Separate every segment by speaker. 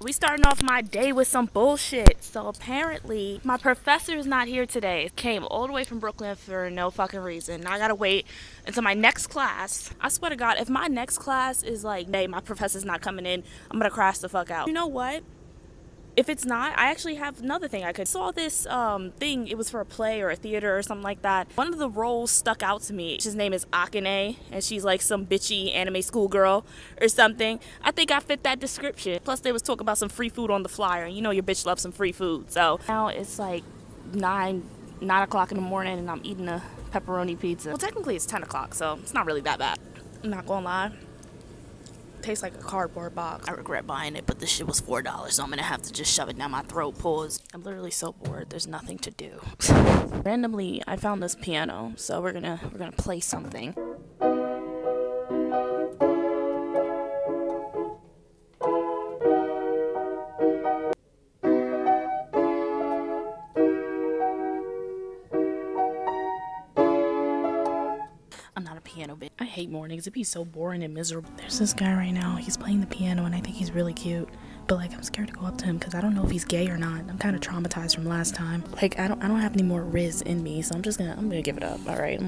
Speaker 1: We starting off my day with some bullshit. So apparently, my professor is not here today. Came all the way from Brooklyn for no fucking reason. Now I gotta wait until my next class. I swear to God, if my next class is like, hey, my professor's not coming in, I'm gonna crash the fuck out. You know what? If it's not, I actually have another thing I could. Saw this thing, it was for a play or a theater or something like that. One of the roles stuck out to me. His name is Akane, and she's like some bitchy anime schoolgirl or something. I think I fit that description. Plus, they was talking about some free food on the flyer, and you know your bitch loves some free food. So now it's like 9 o'clock in the morning, and I'm eating a pepperoni pizza. Well, technically it's 10 o'clock, so it's not really that bad. I'm not gonna lie. Tastes like a cardboard box. I regret buying it, but this shit was $4, so I'm gonna have to just shove it down my throat. Pause. I'm literally so bored. There's nothing to do. Randomly, I found this piano, so we're gonna play something. I'm not a piano bitch. I hate mornings. It'd be so boring and miserable. There's this guy right now. He's playing the piano, and I think he's really cute. But like, I'm scared to go up to him because I don't know if he's gay or not. I'm kind of traumatized from last time. Like, I don't have any more Riz in me, so I'm gonna give it up. All right.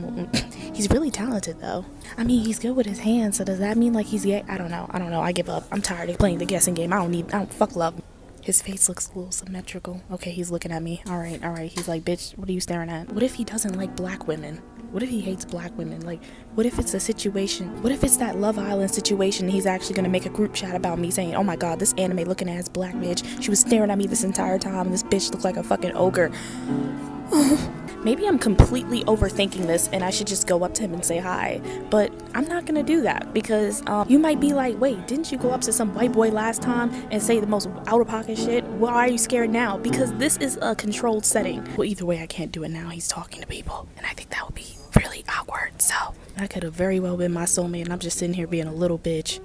Speaker 1: He's really talented though. I mean, he's good with his hands. So does that mean like he's gay? I don't know. I give up. I'm tired of playing the guessing game. I don't fuck love. His face looks a little symmetrical. Okay, he's looking at me. All right. He's like, bitch, what are you staring at? What if he doesn't like black women? What if he hates black women? Like, what if it's a situation? What if it's that Love Island situation? He's actually gonna make a group chat about me saying, oh my god, this anime looking ass black bitch. She was staring at me this entire time, and this bitch looked like a fucking ogre. Maybe I'm completely overthinking this and I should just go up to him and say hi. But I'm not gonna do that because you might be like, wait, didn't you go up to some white boy last time and say the most out-of-pocket shit? Why are you scared now? Because this is a controlled setting. Well, either way, I can't do it now. He's talking to people, and I think that would be really awkward. So that could have very well been my soulmate, and I'm just sitting here being a little bitch.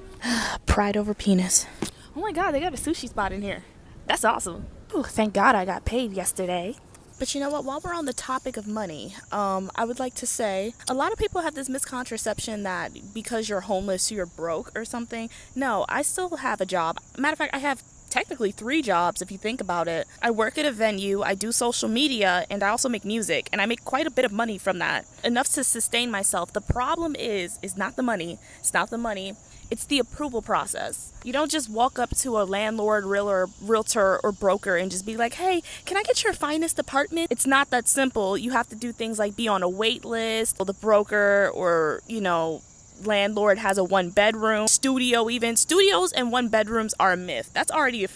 Speaker 1: Pride over penis. Oh my god, they got a sushi spot in here. That's awesome. Ooh, thank God I got paid yesterday. But you know what, while we're on the topic of money, I would like to say, a lot of people have this misconception that because you're homeless, you're broke or something. No, I still have a job. Matter of fact, I have technically 3 jobs if you think about it. I work at a venue, I do social media, and I also make music, and I make quite a bit of money from that. Enough to sustain myself. The problem is not the money. It's not the money. It's the approval process. You don't just walk up to a landlord, realtor, or broker and just be like, hey, can I get your finest apartment? It's not that simple. You have to do things like be on a wait list, or the broker or, landlord has a 1-bedroom, studio even. Studios and 1-bedrooms are a myth. That's already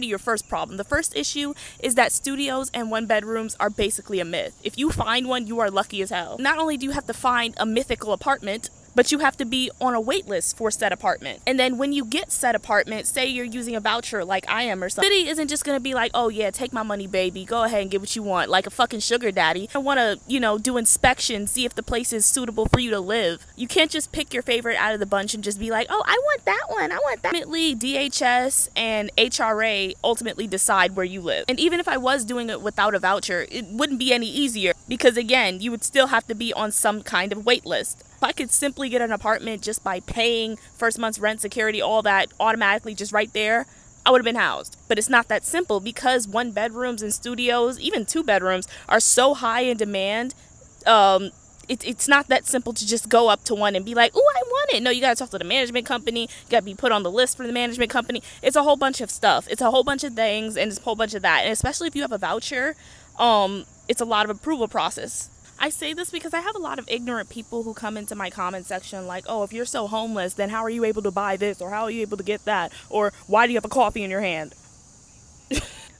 Speaker 1: your first problem. The first issue is that studios and 1-bedrooms are basically a myth. If you find one, you are lucky as hell. Not only do you have to find a mythical apartment, but you have to be on a wait list for said apartment. And then when you get said apartment, say you're using a voucher like I am or something, the city isn't just gonna be like, oh yeah, take my money, baby, go ahead and get what you want, like a fucking sugar daddy. I wanna, do inspections, see if the place is suitable for you to live. You can't just pick your favorite out of the bunch and just be like, oh, I want that one, I want that. Ultimately, DHS and HRA ultimately decide where you live. And even if I was doing it without a voucher, it wouldn't be any easier because again, you would still have to be on some kind of wait list. If I could simply get an apartment just by paying first month's rent, security, all that automatically just right there, I would have been housed. But it's not that simple because 1-bedrooms and studios, even 2-bedrooms, are so high in demand. It's not that simple to just go up to one and be like, oh, I want it. No, you gotta talk to the management company. You gotta be put on the list for the management company. It's a whole bunch of stuff. It's a whole bunch of things and it's a whole bunch of that. And especially if you have a voucher, it's a lot of approval process. I say this because I have a lot of ignorant people who come into my comment section like, oh, if you're so homeless, then how are you able to buy this? Or how are you able to get that? Or why do you have a coffee in your hand?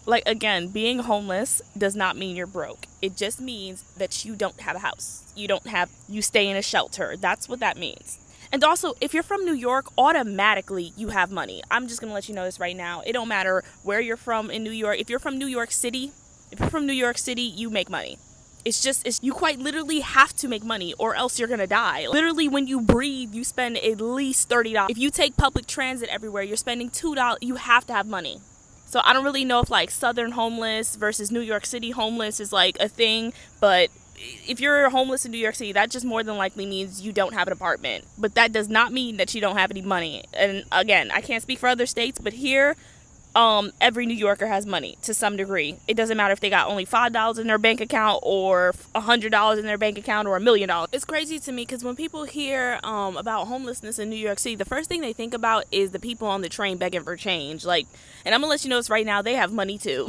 Speaker 1: Like, again, being homeless does not mean you're broke. It just means that you don't have a house. You stay in a shelter. That's what that means. And also, if you're from New York, automatically you have money. I'm just going to let you know this right now. It don't matter where you're from in New York. If you're from New York City, you make money. You quite literally have to make money or else you're gonna die. Literally, when you breathe, you spend at least $30. If you take public transit everywhere, you're spending $2. You have to have money. So I don't really know if like Southern homeless versus New York City homeless is like a thing, but if you're homeless in New York City, that just more than likely means you don't have an apartment. But that does not mean that you don't have any money. And again, I can't speak for other states, but here, every New Yorker has money to some degree. It doesn't matter if they got only $5 in their bank account or $100 in their bank account or $1 million. It's crazy to me because when people hear about homelessness in New York City, the first thing they think about is the people on the train begging for change. Like, and I'm gonna let you know this right now, they have money too.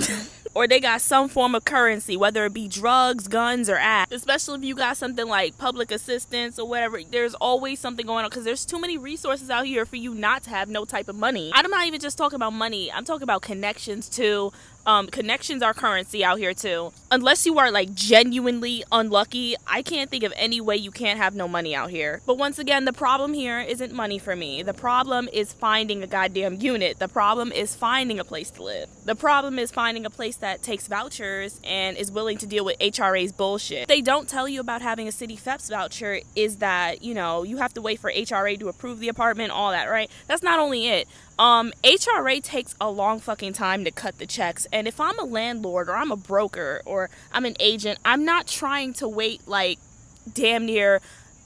Speaker 1: Or they got some form of currency, whether it be drugs, guns, or ass. Especially if you got something like public assistance or whatever, there's always something going on because there's too many resources out here for you not to have no type of money. I'm not even just talking about money, I'm talking about connections too. Connections are currency out here too. Unless you are like genuinely unlucky, I can't think of any way you can't have no money out here. But once again, the problem here isn't money for me. The problem is finding a goddamn unit. The problem is finding a place to live. The problem is finding a place that takes vouchers and is willing to deal with HRA's bullshit. They don't tell you about having a city FEPS voucher is that, you know, you have to wait for HRA to approve the apartment, all that, right? That's not only it. HRA takes a long fucking time to cut the checks, and if I'm a landlord or I'm a broker or I'm an agent, I'm not trying to wait like damn near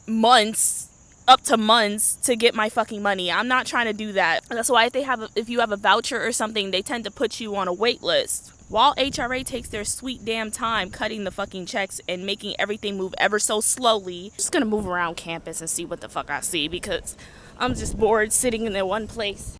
Speaker 1: months, up to months to get my fucking money. I'm not trying to do that. That's why if you have a voucher or something, they tend to put you on a wait list. While HRA takes their sweet damn time cutting the fucking checks and making everything move ever so slowly, I'm just gonna move around campus and see what the fuck I see because I'm just bored sitting in there one place.